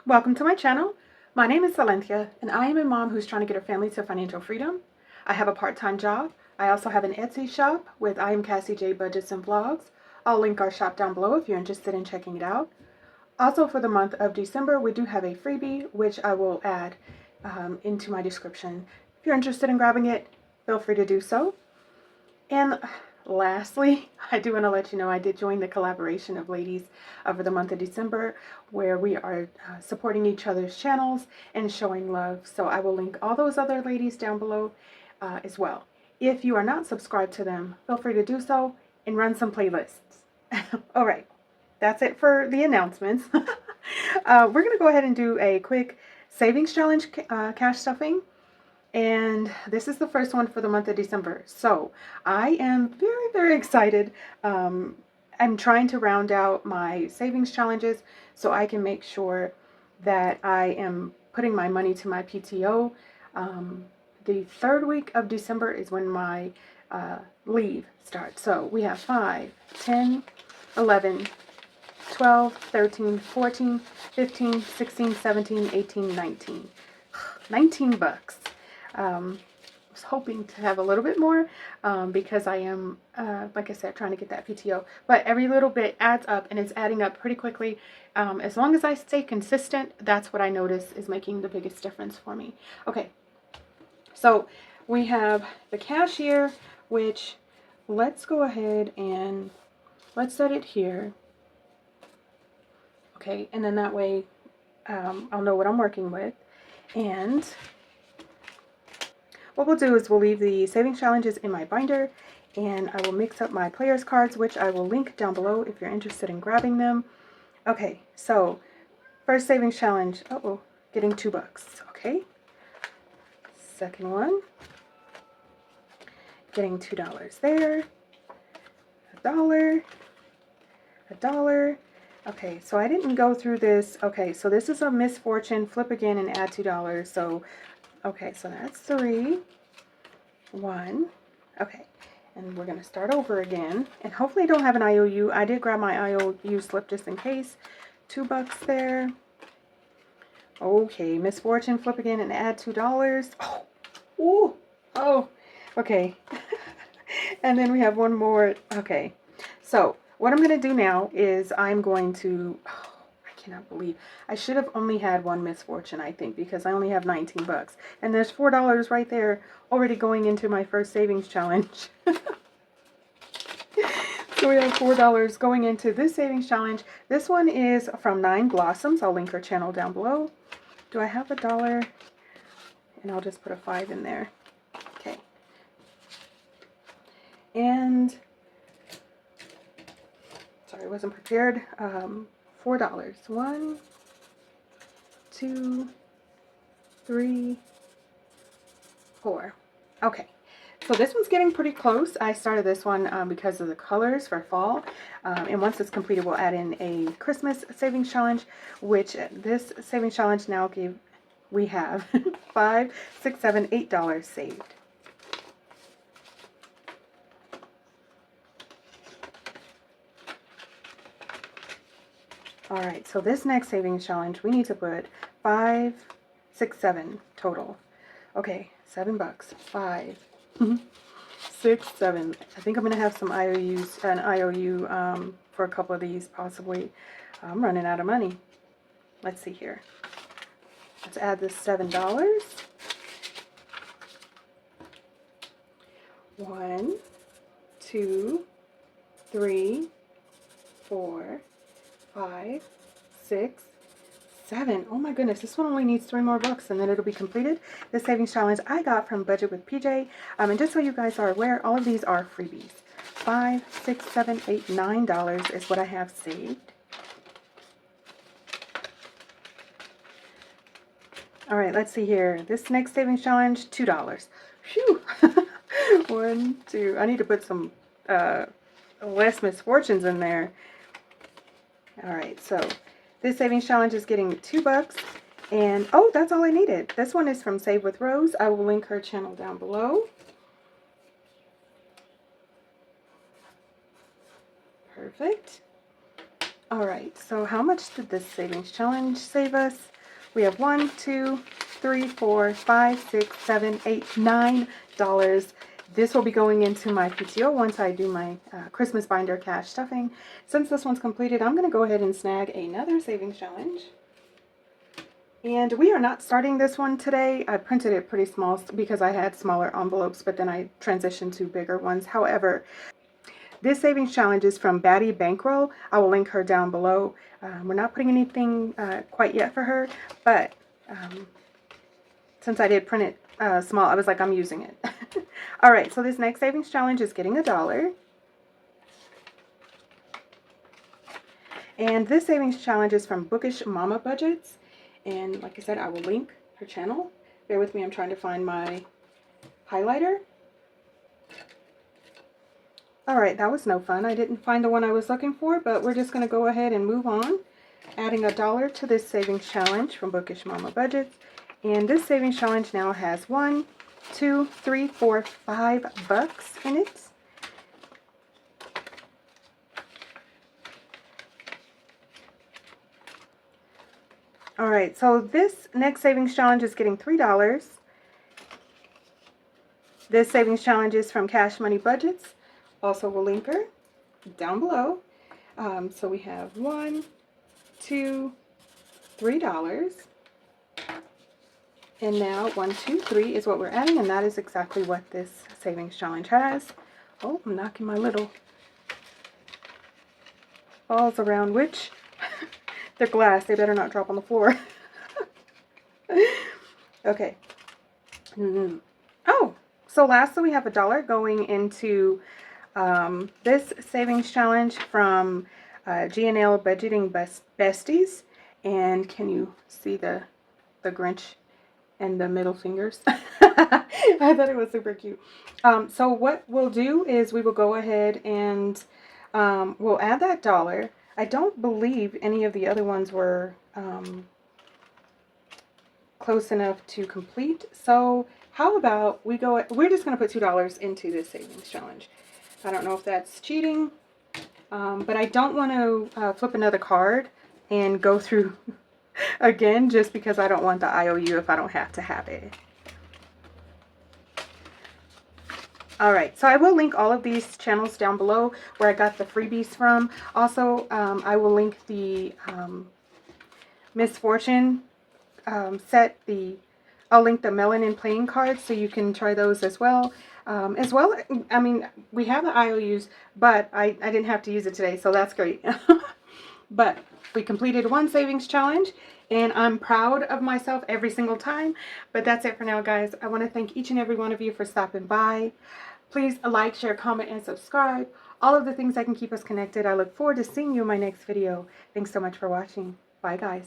Welcome to my channel. My name is Silynthia, and I am a mom who's trying to get her family to financial freedom. I have a part-time job. I also have an Etsy shop with I am Cassie J Budgets and Vlogs. I'll link our shop down below if you're interested in checking it out. Also, for the month of December, we do have a freebie, which I will add into my description. If you're interested in grabbing it, feel free to do so. And lastly, I do want to let you know I did join the collaboration of ladies over the month of December where we are supporting each other's channels and showing love. So I will link all those other ladies down below as well. If you are not subscribed to them, feel free to do so and run some playlists. All right, that's it for the announcements. We're going to go ahead and do a quick savings challenge cash stuffing. And this is the first one for the month of December. So I am very, very excited. I'm trying to round out my savings challenges so I can make sure that I am putting my money to my PTO. The third week of December is when my leave starts. So we have 5, 10, 11, 12, 13, 14, 15, 16, 17, 18, 19. 19 bucks. I was hoping to have a little bit more because I am, like I said, trying to get that PTO. But every little bit adds up, and it's adding up pretty quickly. As long as I stay consistent, that's what I notice is making the biggest difference for me. Okay, so we have the cashier, which let's go ahead and let's set it here. Okay, and then that way I'll know what I'm working with. And what we'll do is we'll leave the savings challenges in my binder, and I will mix up my players cards, which I will link down below if you're interested in grabbing them. Okay, so first savings challenge, getting $2. Okay. Second one, getting $2 there. $1, $1. Okay, so I didn't go through this. Okay, so this is a misfortune. Flip again and add $2. So okay, so that's 3, 1, okay, and we're going to start over again, and hopefully I don't have an IOU. I did grab my IOU slip just in case. $2 there. Okay, misfortune, flip again and add $2. Oh, ooh, oh, okay, and then we have one more. Okay, so what I'm going to do now is I'm going to, I cannot believe I should have only had one misfortune, I think, because I only have 19 bucks, and there's $4 right there already going into my first savings challenge. So we have $4 going into this savings challenge. This one is from 9 Blossoms. I'll link her channel down below. Do I have $1? And I'll just put a 5 in there. Okay. And sorry, I wasn't prepared. $4. 1, 2, 3, 4. Okay, so this one's getting pretty close. I started this one because of the colors for fall, and once it's completed, we'll add in a Christmas savings challenge, which this savings challenge now we have $5, $6, $7, $8 saved. All right, so this next savings challenge, we need to put 5, 6, 7 total. Okay, $7. 5, 6, 7. I think I'm gonna have some an IOU for a couple of these possibly. I'm running out of money. Let's see here. Let's add this $7. 1, 2, 3, 4, 5, 6, 7. Oh my goodness, this one only needs 3 more bucks and then it'll be completed. This savings challenge I got from Budget with PJ. And just so you guys are aware, all of these are freebies. $5, $6, $7, $8, $9 is what I have saved. All right, let's see here. This next savings challenge, $2. Phew. 1, 2. I need to put some less misfortunes in there. All right, so this savings challenge is getting $2, and oh, that's all I needed. This one is from Save with Rose. I will link her channel down below. Perfect. Alright, so how much did this savings challenge save us? We have $1, $2, $3, $4, $5, $6, $7, $8, $9. This will be going into my PTO once I do my Christmas binder cash stuffing. Since this one's completed, I'm going to go ahead and snag another savings challenge. And we are not starting this one today. I printed it pretty small because I had smaller envelopes, but then I transitioned to bigger ones. However, this savings challenge is from Batty Bankroll. I will link her down below. We're not putting anything quite yet for her, but since I did print it small, I was like, I'm using it. All right, so this next savings challenge is getting $1. And this savings challenge is from Bookish Mama Budgets. And like I said, I will link her channel. Bear with me, I'm trying to find my highlighter. Alright, that was no fun. I didn't find the one I was looking for, but we're just going to go ahead and move on. Adding $1 to this savings challenge from Bookish Mama Budgets. And this savings challenge now has 1, 2, 3, 4, 5 bucks in it. Alright, so this next savings challenge is getting $3. This savings challenge is from Cash Money Budgets. Also will link her down below. So we have $1, $2, $3. And now 1, 2, 3 is what we're adding, and that is exactly what this savings challenge has. Oh, I'm knocking my little balls around, which they're glass. They better not drop on the floor. Okay. Oh, so lastly we have $1 going into this savings challenge from G&L Budgeting Besties. And can you see the Grinch and the middle fingers? I thought it was super cute. So what we'll do is we will go ahead and we'll add that $1. I don't believe any of the other ones were close enough to complete. So how about we're just going to put $2 into this savings challenge. I don't know if that's cheating, but I don't want to flip another card and go through again just because I don't want the IOU if I don't have to have it. Alright, so I will link all of these channels down below where I got the freebies from. Also, I will link the Miss Fortune set. I'll link the Melanin playing cards so you can try those as well. I mean, we have the IOUs, but I didn't have to use it today, so that's great. But we completed one savings challenge, and I'm proud of myself every single time. But that's it for now, guys. I want to thank each and every one of you for stopping by. Please like, share, comment, and subscribe. All of the things that can keep us connected. I look forward to seeing you in my next video. Thanks so much for watching. Bye, guys.